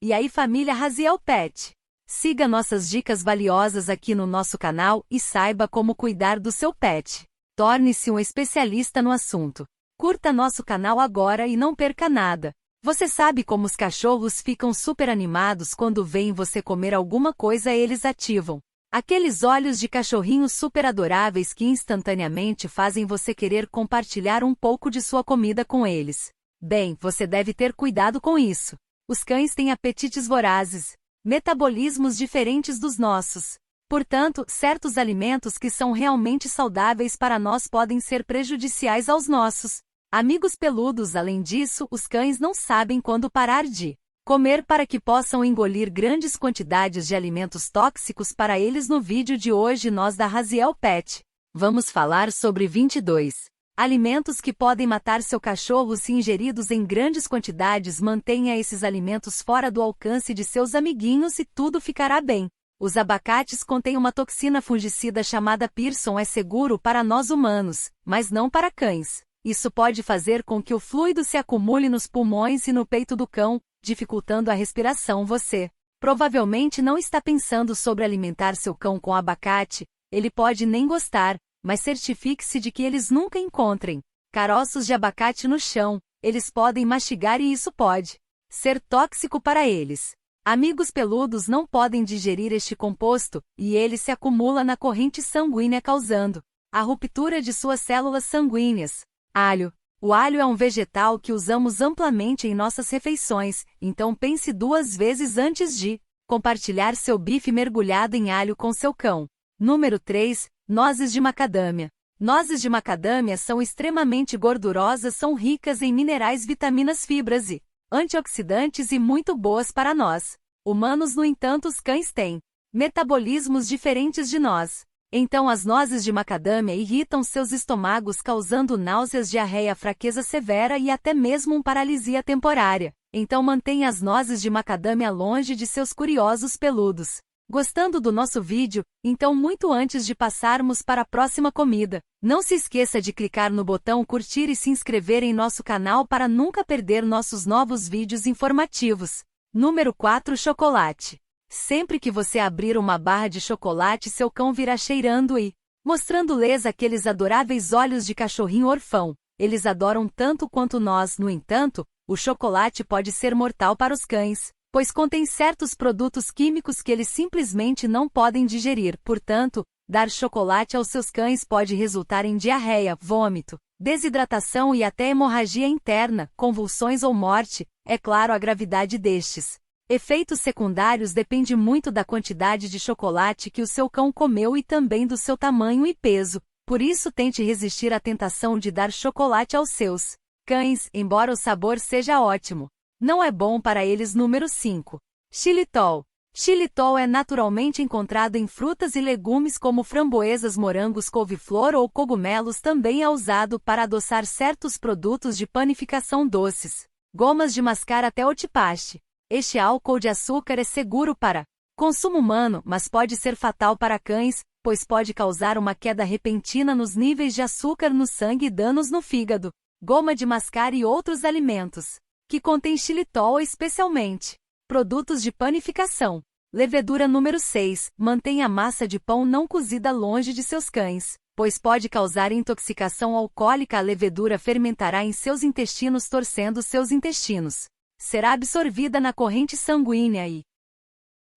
E aí, família Raziel Pet? Siga nossas dicas valiosas aqui no nosso canal e saiba como cuidar do seu pet. Torne-se um especialista no assunto. Curta nosso canal agora e não perca nada. Você sabe como os cachorros ficam super animados quando veem você comer alguma coisa, eles ativam aqueles olhos de cachorrinho super adoráveis que instantaneamente fazem você querer compartilhar um pouco de sua comida com eles. Bem, você deve ter cuidado com isso. Os cães têm apetites vorazes, metabolismos diferentes dos nossos. Portanto, certos alimentos que são realmente saudáveis para nós podem ser prejudiciais aos nossos amigos peludos. Além disso, os cães não sabem quando parar de comer para que possam engolir grandes quantidades de alimentos tóxicos para eles. No vídeo de hoje nós da Raziel Pet vamos falar sobre 22 alimentos que podem matar seu cachorro se ingeridos em grandes quantidades. Mantenha esses alimentos fora do alcance de seus amiguinhos e tudo ficará bem. Os abacates contêm uma toxina fungicida chamada Pearson. É seguro para nós humanos, mas não para cães. Isso pode fazer com que o fluido se acumule nos pulmões e no peito do cão, dificultando a respiração. Você provavelmente não está pensando sobre alimentar seu cão com abacate. Ele pode nem gostar, mas certifique-se de que eles nunca encontrem caroços de abacate no chão. Eles podem mastigar e isso pode ser tóxico para eles. Amigos peludos não podem digerir este composto, e ele se acumula na corrente sanguínea causando a ruptura de suas células sanguíneas. Alho. O alho é um vegetal que usamos amplamente em nossas refeições, então pense duas vezes antes de compartilhar seu bife mergulhado em alho com seu cão. Número 3. Nozes de macadâmia. Nozes de macadâmia são extremamente gordurosas, são ricas em minerais, vitaminas, fibras e antioxidantes e muito boas para nós humanos. No entanto, os cães têm metabolismos diferentes de nós. Então as nozes de macadâmia irritam seus estômagos, causando náuseas, diarreia, fraqueza severa e até mesmo paralisia temporária. Então mantenha as nozes de macadâmia longe de seus curiosos peludos. Gostando do nosso vídeo? Então, muito antes de passarmos para a próxima comida, não se esqueça de clicar no botão curtir e se inscrever em nosso canal para nunca perder nossos novos vídeos informativos. Número 4. Chocolate. Sempre que você abrir uma barra de chocolate, seu cão virá cheirando e mostrando-lhes aqueles adoráveis olhos de cachorrinho orfão. Eles adoram tanto quanto nós. No entanto, o chocolate pode ser mortal para os cães, pois contém certos produtos químicos que eles simplesmente não podem digerir. Portanto, dar chocolate aos seus cães pode resultar em diarreia, vômito, desidratação e até hemorragia interna, convulsões ou morte. É claro, a gravidade destes efeitos secundários depende muito da quantidade de chocolate que o seu cão comeu e também do seu tamanho e peso. Por isso, tente resistir à tentação de dar chocolate aos seus cães, embora o sabor seja ótimo. Não é bom para eles. Número 5. Xilitol. Xilitol é naturalmente encontrado em frutas e legumes como framboesas, morangos, couve-flor ou cogumelos. Também é usado para adoçar certos produtos de panificação, doces, gomas de mascar até otipaste. Este álcool de açúcar é seguro para consumo humano, mas pode ser fatal para cães, pois pode causar uma queda repentina nos níveis de açúcar no sangue e danos no fígado. Goma de mascar e outros alimentos que contêm xilitol, especialmente produtos de panificação. Levedura. Número 6. Mantenha a massa de pão não cozida longe de seus cães, pois pode causar intoxicação alcoólica. A levedura fermentará em seus intestinos, torcendo seus intestinos. Será absorvida na corrente sanguínea e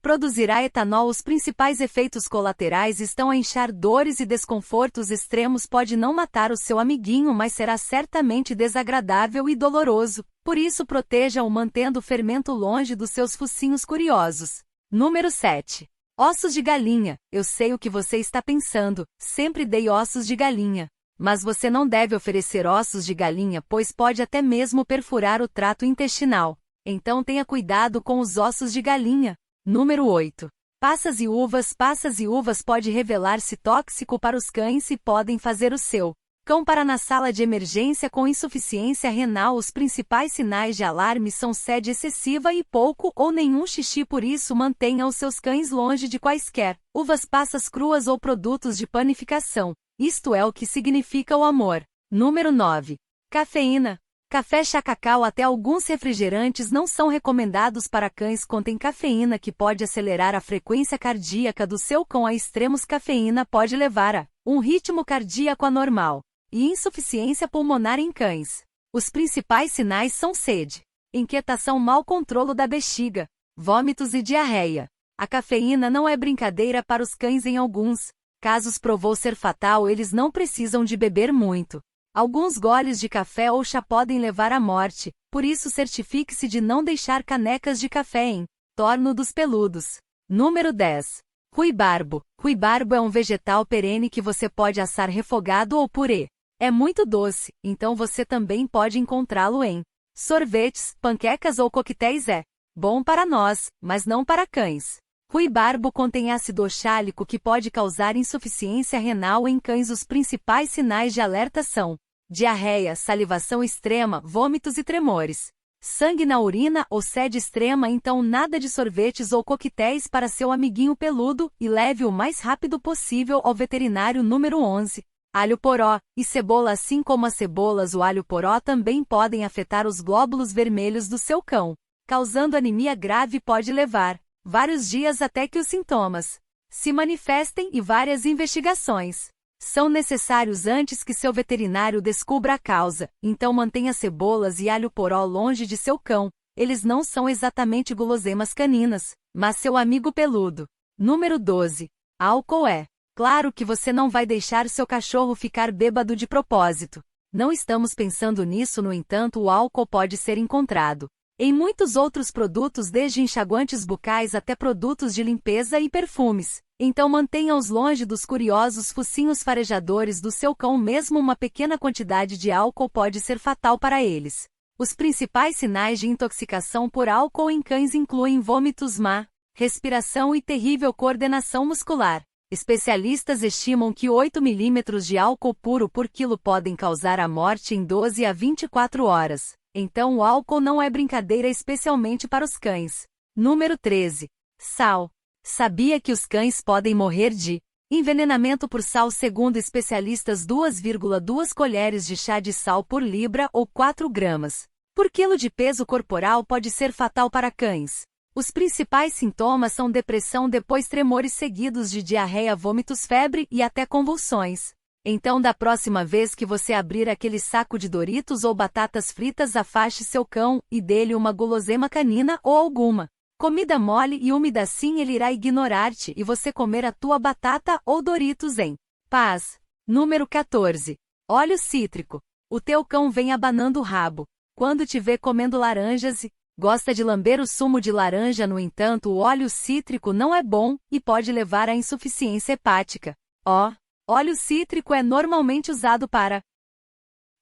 produzirá etanol. Os principais efeitos colaterais estão a inchar, dores e desconfortos extremos. Pode não matar o seu amiguinho, mas será certamente desagradável e doloroso. Por isso, proteja-o mantendo o fermento longe dos seus focinhos curiosos. Número 7. Ossos de galinha. Eu sei o que você está pensando. Sempre dei ossos de galinha. Mas você não deve oferecer ossos de galinha, pois pode até mesmo perfurar o trato intestinal. Então tenha cuidado com os ossos de galinha. Número 8. Passas e uvas. Passas e uvas pode revelar-se tóxico para os cães e podem fazer o seu cão parar na sala de emergência com insuficiência renal. Os principais sinais de alarme são sede excessiva e pouco ou nenhum xixi. Por isso, mantenha os seus cães longe de quaisquer uvas, passas cruas ou produtos de panificação. Isto é o que significa o amor. Número 9. Cafeína. Café chá cacau. Até alguns refrigerantes não são recomendados para cães. Contém cafeína que pode acelerar a frequência cardíaca do seu cão a extremos. Cafeína pode levar a um ritmo cardíaco anormal e insuficiência pulmonar em cães. Os principais sinais são sede, inquietação, mau controlo da bexiga, vômitos e diarreia. A cafeína não é brincadeira para os cães. Em alguns casos provou ser fatal. Eles não precisam de beber muito. Alguns goles de café ou chá podem levar à morte, por isso certifique-se de não deixar canecas de café em torno dos peludos. Número 10. Ruibarbo. Ruibarbo é um vegetal perene que você pode assar refogado ou purê. É muito doce, então você também pode encontrá-lo em sorvetes, panquecas ou coquetéis. É bom para nós, mas não para cães. Ruibarbo contém ácido oxálico que pode causar insuficiência renal em cães. Os principais sinais de alerta são diarreia, salivação extrema, vômitos e tremores. Sangue na urina ou sede extrema. Então nada de sorvetes ou coquetéis para seu amiguinho peludo e leve o mais rápido possível ao veterinário. Número 11. Alho poró e cebola. Assim como as cebolas, o alho poró também podem afetar os glóbulos vermelhos do seu cão, causando anemia grave. Pode levar vários dias até que os sintomas se manifestem e várias investigações são necessários antes que seu veterinário descubra a causa. Então mantenha cebolas e alho poró longe de seu cão. Eles não são exatamente guloseimas caninas, mas seu amigo peludo. Número 12. Álcool. É claro que você não vai deixar seu cachorro ficar bêbado de propósito. Não estamos pensando nisso. No entanto, o álcool pode ser encontrado em muitos outros produtos, desde enxaguantes bucais até produtos de limpeza e perfumes. Então mantenha-os longe dos curiosos focinhos farejadores do seu cão. Mesmo uma pequena quantidade de álcool pode ser fatal para eles. Os principais sinais de intoxicação por álcool em cães incluem vômitos, má respiração e terrível coordenação muscular. Especialistas estimam que 8 milímetros de álcool puro por quilo podem causar a morte em 12 a 24 horas. Então o álcool não é brincadeira, especialmente para os cães. Número 13. Sal. Sabia que os cães podem morrer de envenenamento por sal? Segundo especialistas, 2,2 colheres de chá de sal por libra ou 4 gramas por quilo de peso corporal pode ser fatal para cães. Os principais sintomas são depressão, depois tremores seguidos de diarreia, vômitos, febre e até convulsões. Então, da próxima vez que você abrir aquele saco de Doritos ou batatas fritas, afaste seu cão e dê-lhe uma guloseima canina ou alguma comida mole e úmida. Assim ele irá ignorar-te e você comer a tua batata ou Doritos em paz. Número 14. Óleo cítrico. O teu cão vem abanando o rabo quando te vê comendo laranjas e gosta de lamber o sumo de laranja. No entanto, o óleo cítrico não é bom e pode levar à insuficiência hepática. Óleo cítrico é normalmente usado para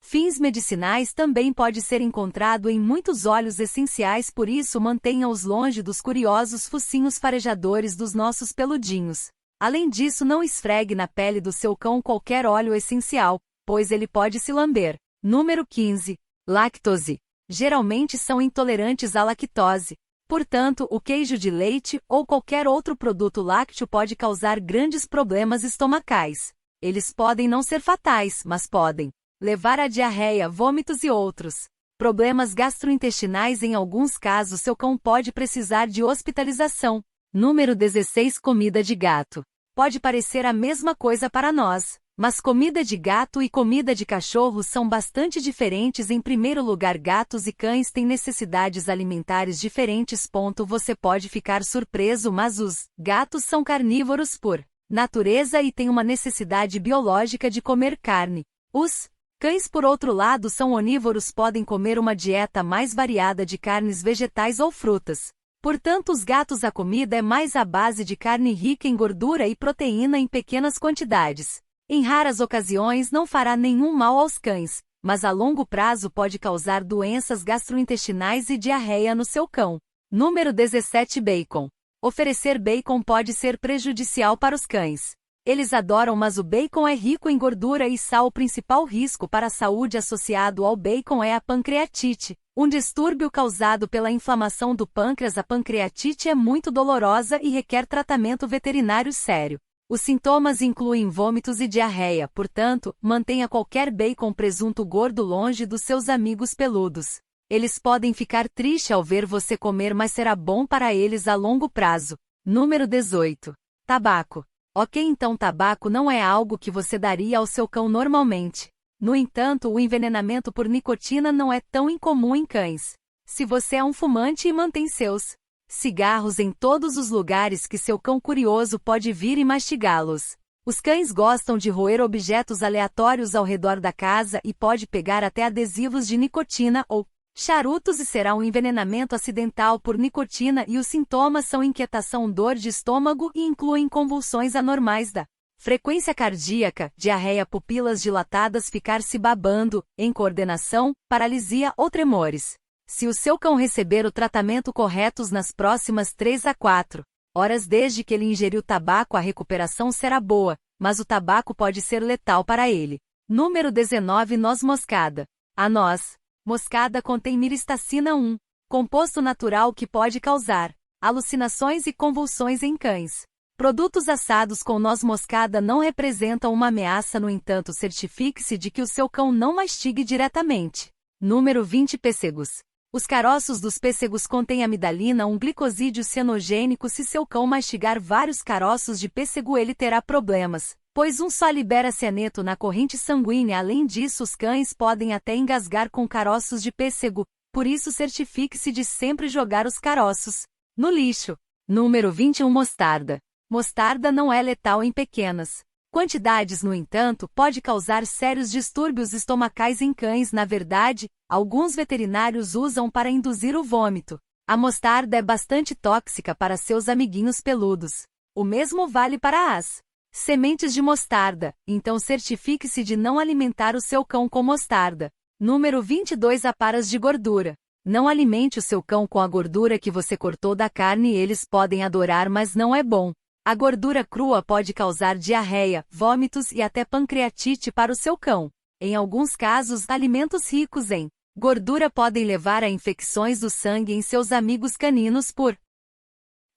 fins medicinais. Também pode ser encontrado em muitos óleos essenciais, por isso mantenha-os longe dos curiosos focinhos farejadores dos nossos peludinhos. Além disso, não esfregue na pele do seu cão qualquer óleo essencial, pois ele pode se lamber. Número 15. Lactose. Geralmente são intolerantes à lactose. Portanto, o queijo de leite ou qualquer outro produto lácteo pode causar grandes problemas estomacais. Eles podem não ser fatais, mas podem levar a diarreia, vômitos e outros problemas gastrointestinais. Em alguns casos, seu cão pode precisar de hospitalização. Número 16. Comida de gato. Pode parecer a mesma coisa para nós, mas comida de gato e comida de cachorro são bastante diferentes. Em primeiro lugar, gatos e cães têm necessidades alimentares diferentes. Você pode ficar surpreso, mas os gatos são carnívoros por natureza e têm uma necessidade biológica de comer carne. Os cães, por outro lado, são onívoros, podem comer uma dieta mais variada de carnes, vegetais ou frutas. Portanto, os gatos, a comida é mais à base de carne rica em gordura e proteína em pequenas quantidades. Em raras ocasiões não fará nenhum mal aos cães, mas a longo prazo pode causar doenças gastrointestinais e diarreia no seu cão. Número 17. Bacon. Oferecer bacon pode ser prejudicial para os cães. Eles adoram, mas o bacon é rico em gordura e sal. O principal risco para a saúde associado ao bacon é a pancreatite, um distúrbio causado pela inflamação do pâncreas. A pancreatite é muito dolorosa e requer tratamento veterinário sério. Os sintomas incluem vômitos e diarreia, portanto, mantenha qualquer bacon presunto gordo longe dos seus amigos peludos. Eles podem ficar tristes ao ver você comer, mas será bom para eles a longo prazo. Número 18. Tabaco. Ok, então tabaco não é algo que você daria ao seu cão normalmente. No entanto, o envenenamento por nicotina não é tão incomum em cães. Se você é um fumante e mantém seus cigarros em todos os lugares que seu cão curioso pode vir e mastigá-los. Os cães gostam de roer objetos aleatórios ao redor da casa e pode pegar até adesivos de nicotina ou charutos e será um envenenamento acidental por nicotina e os sintomas são inquietação, dor de estômago e incluem convulsões anormais da frequência cardíaca, diarreia, pupilas dilatadas, ficar se babando, incoordenação, paralisia ou tremores. Se o seu cão receber o tratamento correto nas próximas 3 a 4 horas desde que ele ingeriu tabaco, a recuperação será boa, mas o tabaco pode ser letal para ele. Número 19. Noz moscada. A noz moscada contém miristacina 1, composto natural que pode causar alucinações e convulsões em cães. Produtos assados com noz moscada não representam uma ameaça, no entanto, certifique-se de que o seu cão não mastigue diretamente. Número 20. Pêssegos. Os caroços dos pêssegos contêm amidalina, um glicosídeo cianogênico. Se seu cão mastigar vários caroços de pêssego, ele terá problemas, pois um só libera cianeto na corrente sanguínea. Além disso, os cães podem até engasgar com caroços de pêssego, por isso certifique-se de sempre jogar os caroços no lixo. Número 21. Mostarda. Mostarda não é letal em pequenas quantidades, no entanto, pode causar sérios distúrbios estomacais em cães. Na verdade, alguns veterinários usam para induzir o vômito. A mostarda é bastante tóxica para seus amiguinhos peludos. O mesmo vale para as sementes de mostarda, então certifique-se de não alimentar o seu cão com mostarda. Número 22. Aparas de gordura. Não alimente o seu cão com a gordura que você cortou da carne. Eles podem adorar, mas não é bom. A gordura crua pode causar diarreia, vômitos e até pancreatite para o seu cão. Em alguns casos, alimentos ricos em gordura podem levar a infecções do sangue em seus amigos caninos. Por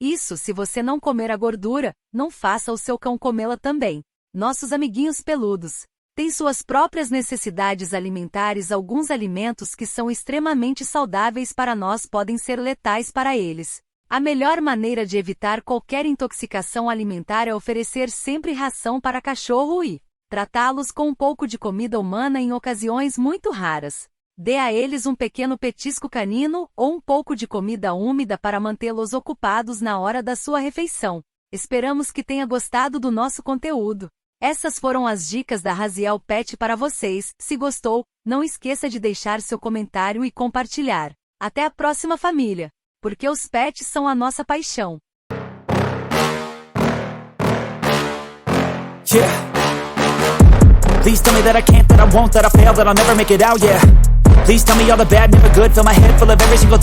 isso, se você não comer a gordura, não faça o seu cão comê-la também. Nossos amiguinhos peludos têm suas próprias necessidades alimentares. Alguns alimentos que são extremamente saudáveis para nós podem ser letais para eles. A melhor maneira de evitar qualquer intoxicação alimentar é oferecer sempre ração para cachorro e tratá-los com um pouco de comida humana em ocasiões muito raras. Dê a eles um pequeno petisco canino ou um pouco de comida úmida para mantê-los ocupados na hora da sua refeição. Esperamos que tenha gostado do nosso conteúdo. Essas foram as dicas da Raziel Pet para vocês. Se gostou, não esqueça de deixar seu comentário e compartilhar. Até a próxima, família! Porque os pets são a nossa paixão. Yeah. Please tell me that I can't, that I won't, that I fail, that I'll never make it out, yeah. Please tell me all the bad, never good, fill my head full of every single